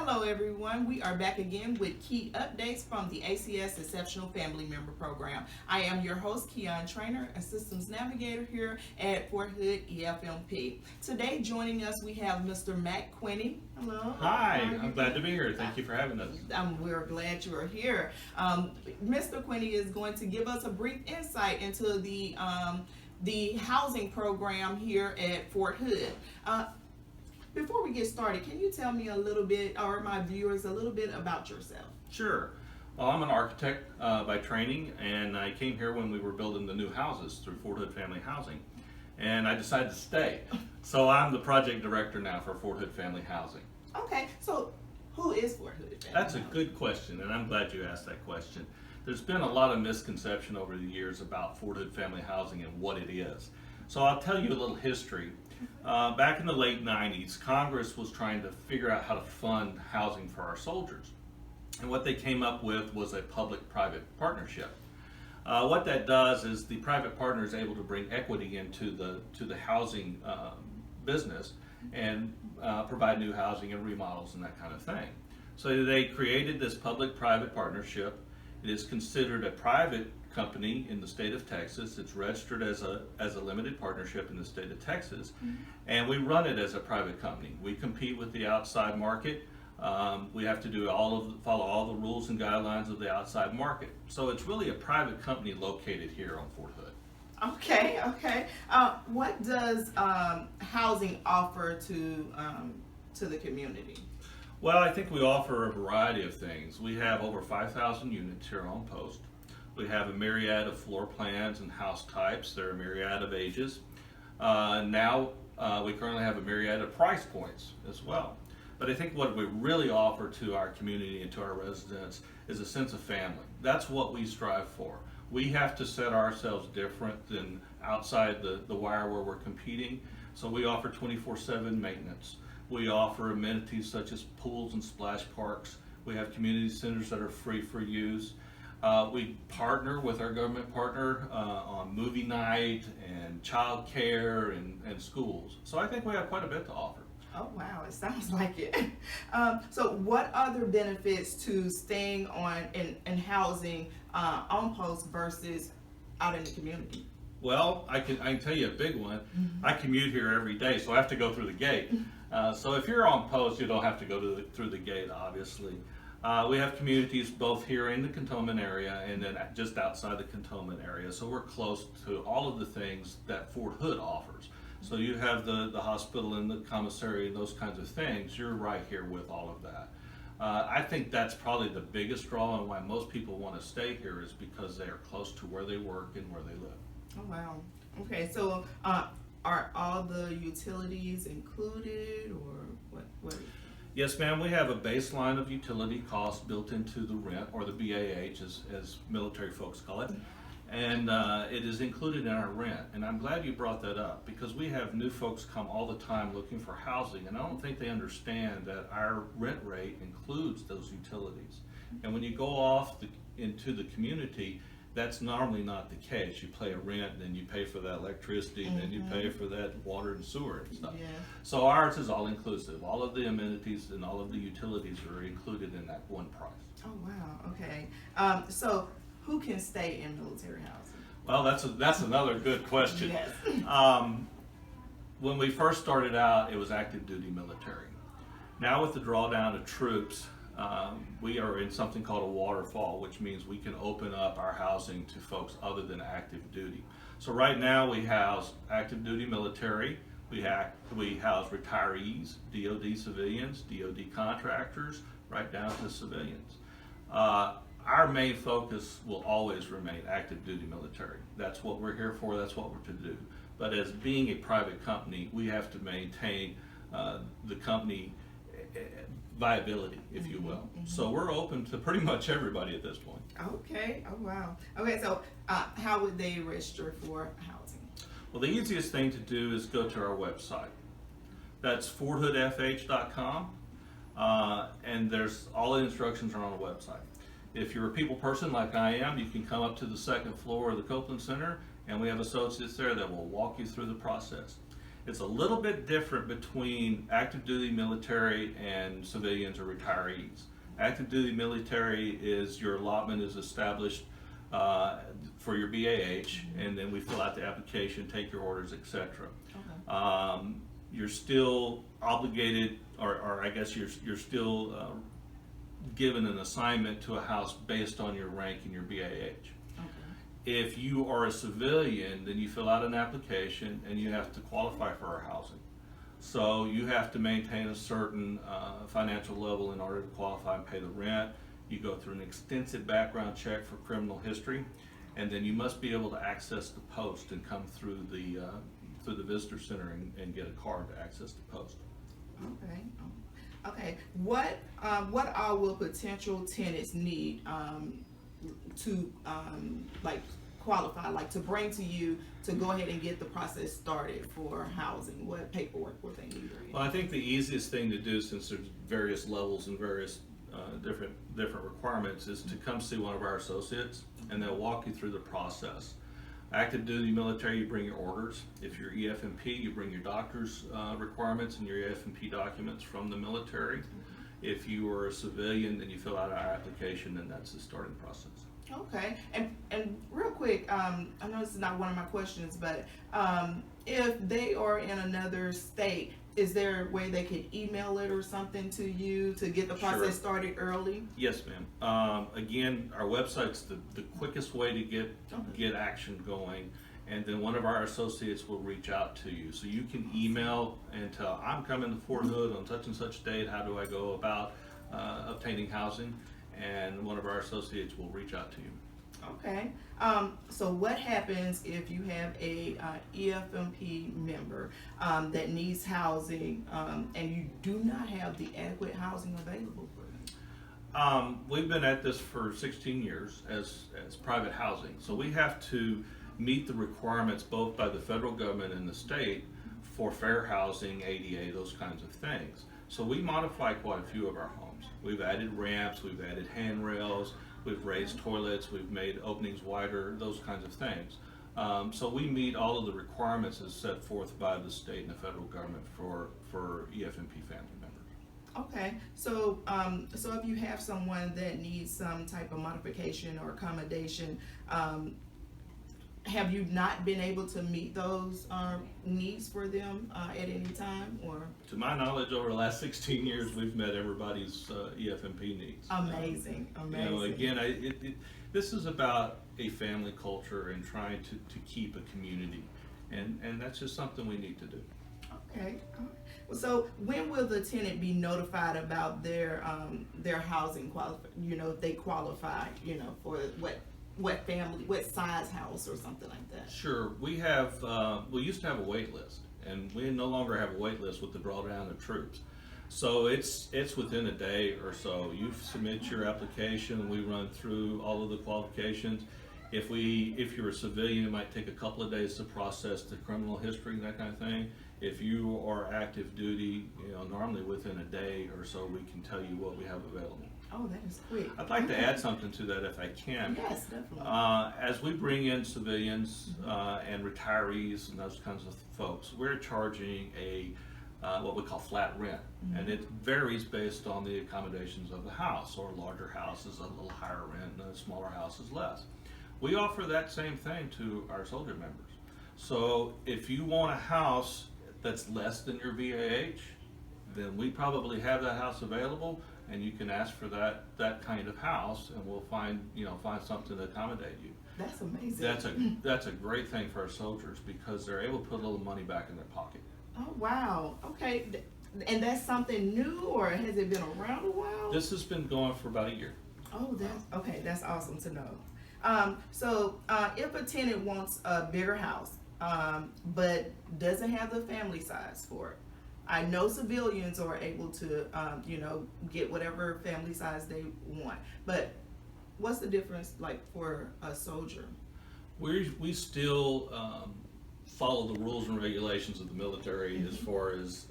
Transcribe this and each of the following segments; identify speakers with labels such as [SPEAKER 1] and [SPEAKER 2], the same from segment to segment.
[SPEAKER 1] Hello, everyone. We are back again with key updates from the ACS Exceptional Family Member Program. I am your host, Keon Trainer, a Systems Navigator here at Fort Hood EFMP. Today, joining us, we have Mr. Mack Quinney. Hello.
[SPEAKER 2] Hi, I'm glad to be here. Thank you for having us.
[SPEAKER 1] We're glad you are here. Mr. Quinney is going to give us a brief insight into the housing program here at Fort Hood. Before we get started, can you tell me a little bit, or my viewers, a little bit about yourself?
[SPEAKER 2] Sure. Well, I'm an architect by training, and I came here when we were building the new houses through Fort Hood Family Housing, and I decided to stay. So I'm the project director now for Fort Hood Family Housing.
[SPEAKER 1] Okay, so who is Fort Hood Family
[SPEAKER 2] That's a
[SPEAKER 1] Housing?
[SPEAKER 2] good question, and I'm glad you asked that question. There's been a lot of misconception over the years about Fort Hood Family Housing and what it is. So I'll tell you a little history. Back in the late 90s, Congress was trying to figure out how to fund housing for our soldiers. And what they came up with was a public-private partnership. What that does is the private partner is able to bring equity into the housing business and provide new housing and remodels and that kind of thing. So they created this public-private partnership. It is considered a private company in the state of Texas. It's registered as a limited partnership in the state of Texas, and we run it as a private company. We compete with the outside market. We have to follow all the rules and guidelines of the outside market. So it's really a private company located here on Fort Hood.
[SPEAKER 1] Okay. What does housing offer to the community?
[SPEAKER 2] Well, I think we offer a variety of things. We have over 5,000 units here on post. We have a myriad of floor plans and house types. There are a myriad of ages. Now we currently have a myriad of price points as well. But I think what we really offer to our community and to our residents is a sense of family. That's what we strive for. We have to set ourselves different than outside the wire where we're competing. So we offer 24/7 maintenance. We offer amenities such as pools and splash parks. We have community centers that are free for use. We partner with our government partner on movie night and child care and schools. So I think we have quite a bit to offer.
[SPEAKER 1] Oh wow, it sounds like it. So what are the benefits to staying on in housing on post versus out in the community?
[SPEAKER 2] Well, I can tell you a big one. I commute here every day, so I have to go through the gate. So if you're on post, you don't have to go through the gate, obviously. We have communities both here in the cantonment area and then just outside the cantonment area. So we're close to all of the things that Fort Hood offers. So you have the hospital and the commissary and those kinds of things. You're right here with all of that. I think that's probably the biggest draw and why most people want to stay here is because they are close to where they work and where they live.
[SPEAKER 1] Oh wow. Okay, so are all the utilities included, or what?
[SPEAKER 2] Yes, ma'am. We have a baseline of utility costs built into the rent, or the BAH, as military folks call it, and it is included in our rent. And I'm glad you brought that up because we have new folks come all the time looking for housing, and I don't think they understand that our rent rate includes those utilities. And when you go off into the community, that's normally not the case. You pay a rent, and then you pay for that electricity, and then you pay for that water and sewer and stuff.
[SPEAKER 1] Yeah.
[SPEAKER 2] So ours is all inclusive. All of the amenities and all of the utilities are included in that one price.
[SPEAKER 1] Oh wow. Okay. So who can stay in military housing?
[SPEAKER 2] Well, that's another good question.
[SPEAKER 1] Yes.
[SPEAKER 2] When we first started out, it was active duty military. Now with the drawdown of troops, we are in something called a waterfall, which means we can open up our housing to folks other than active duty. So right now we house active duty military, we house retirees, DOD civilians, DOD contractors, right down to civilians. Our main focus will always remain active duty military. That's what we're here for, that's what we're to do. But as being a private company, we have to maintain the company viability, if you will. So we're open to pretty much everybody at this point.
[SPEAKER 1] Okay. Oh wow. Okay. So how would they register for housing?
[SPEAKER 2] Well, the easiest thing to do is go to our website. That's forthoodfh.com, and there's all the instructions are on the website. If you're a people person like I am, you can come up to the second floor of the Copeland Center, and we have associates there that will walk you through the process. It's a little bit different between active duty military and civilians or retirees. Active duty military is your allotment is established for your BAH, and then we fill out the application, take your orders, etc.
[SPEAKER 1] Okay.
[SPEAKER 2] You're still obligated, or I guess you're still given an assignment to a house based on your rank and your BAH. If you are a civilian, then you fill out an application and you have to qualify for our housing. So you have to maintain a certain financial level in order to qualify and pay the rent. You go through an extensive background check for criminal history, and then you must be able to access the post and come through the visitor center and get a card to access the post.
[SPEAKER 1] Okay. Okay. What all will potential tenants need to like qualify, like to bring to you to go ahead and get the process started for housing? What paperwork will they need?
[SPEAKER 2] Well, I think the easiest thing to do, since there's various levels and various different requirements, is to come see one of our associates, and they'll walk you through the process. Active duty military, you bring your orders. If you're EF&P, you bring your doctor's requirements and your EF&P documents from the military. If you are a civilian, then you fill out our application, and that's the starting process.
[SPEAKER 1] Okay, and real quick, I know this is not one of my questions, but if they are in another state, is there a way they could email it or something to you to get the process
[SPEAKER 2] Sure.
[SPEAKER 1] started early?
[SPEAKER 2] Yes, ma'am. Again, our website's the quickest way to get action going, and then one of our associates will reach out to you. So you can email and tell, I'm coming to Fort Hood on such and such date, how do I go about obtaining housing? And one of our associates will reach out to you.
[SPEAKER 1] Okay. So what happens if you have a EFMP member that needs housing and you do not have the adequate housing available for them?
[SPEAKER 2] We've been at this for 16 years as private housing, so we have to meet the requirements both by the federal government and the state for fair housing, ADA, those kinds of things. So we modify quite a few of our homes. We've added ramps, we've added handrails, we've raised toilets, we've made openings wider, those kinds of things. So we meet all of the requirements as set forth by the state and the federal government for EFMP family members.
[SPEAKER 1] Okay, so so if you have someone that needs some type of modification or accommodation, have you not been able to meet those needs for them at any time, or?
[SPEAKER 2] To my knowledge, over the last 16 years, we've met everybody's EFMP needs.
[SPEAKER 1] Amazing, amazing.
[SPEAKER 2] You know, again, this is about a family culture and trying to keep a community, and that's just something we need to do.
[SPEAKER 1] Okay. Well, so when will the tenant be notified about their housing if they qualify, for what family, what size house or something like that?
[SPEAKER 2] Sure. We used to have a wait list, and we no longer have a wait list with the drawdown of troops. So it's within a day or so. You submit your application, we run through all of the qualifications. If you're a civilian, it might take a couple of days to process the criminal history and that kind of thing. If you are active duty, normally within a day or so, we can tell you what we have available.
[SPEAKER 1] Oh, that is quick.
[SPEAKER 2] I'd like to add something to that if I can.
[SPEAKER 1] Yes, definitely.
[SPEAKER 2] As we bring in civilians and retirees and those kinds of folks, we're charging what we call flat rent, and it varies based on the accommodations of the house. So a larger house is a little higher rent, and a smaller house is less. We offer that same thing to our soldier members. So if you want a house that's less than your BAH, then we probably have that house available, and you can ask for that kind of house, and we'll find something to accommodate you.
[SPEAKER 1] That's amazing.
[SPEAKER 2] That's a great thing for our soldiers, because they're able to put a little money back in their pocket.
[SPEAKER 1] Oh, wow. Okay. And that's something new, or has it been around a while?
[SPEAKER 2] This has been going for about a year.
[SPEAKER 1] Oh, that's awesome to know. So if a tenant wants a bigger house, but doesn't have the family size for it, I know civilians are able to, get whatever family size they want, but what's the difference like for a soldier?
[SPEAKER 2] We still follow the rules and regulations of the military as far as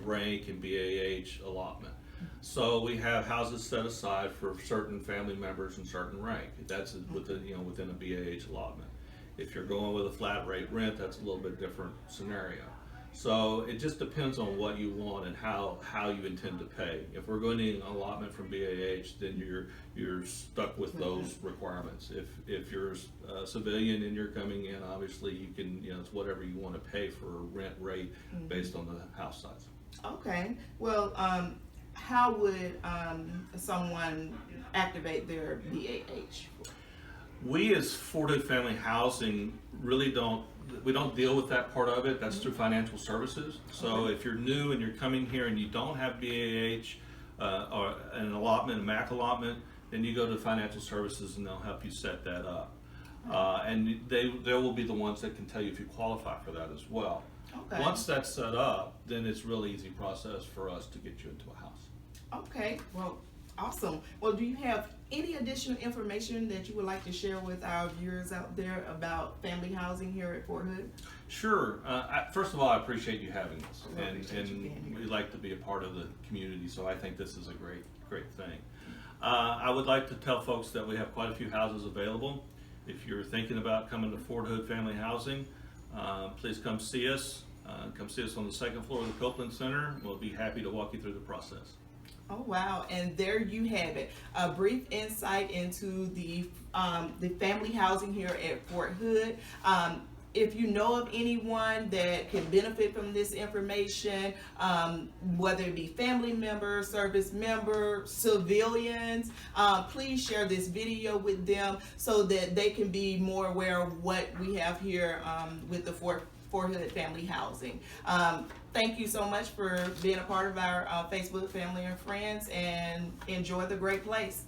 [SPEAKER 2] rank and BAH allotment. So we have houses set aside for certain family members and certain rank. That's within a BAH allotment. If you're going with a flat rate rent, that's a little bit different scenario. So it just depends on what you want and how you intend to pay. If we're going to need an allotment from BAH, then you're stuck with those requirements. If you're a civilian and you're coming in, obviously you can, it's whatever you want to pay for a rent rate based on the house size.
[SPEAKER 1] Okay. Well, how would someone activate their BAH?
[SPEAKER 2] We as Fort Hood Family Housing really don't deal with that part of it. That's through financial services. So if you're new and you're coming here and you don't have BAH or an allotment, a Mack allotment, then you go to financial services and they'll help you set that up. And they will be the ones that can tell you if you qualify for that as well.
[SPEAKER 1] Okay.
[SPEAKER 2] Once that's set up, then it's a really easy process for us to get you into a house.
[SPEAKER 1] Okay. Well, awesome. Well, do you have any additional information that you would like to share with our viewers out there about family housing here at Fort Hood?
[SPEAKER 2] Sure. First of all, I appreciate you having us,
[SPEAKER 1] I appreciate you being here.
[SPEAKER 2] we like to be a part of the community, so I think this is a great thing. I would like to tell folks that we have quite a few houses available. If you're thinking about coming to Fort Hood Family Housing, please come see us. Come see us on the second floor of the Copeland Center. We'll be happy to walk you through the process.
[SPEAKER 1] Oh wow! And there you have it, a brief insight into the family housing here at Fort Hood. If you know of anyone that can benefit from this information, whether it be family members, service members, civilians, please share this video with them so that they can be more aware of what we have here with the Fort Hood Family Housing. Thank you so much for being a part of our Facebook family and friends, and enjoy the great place.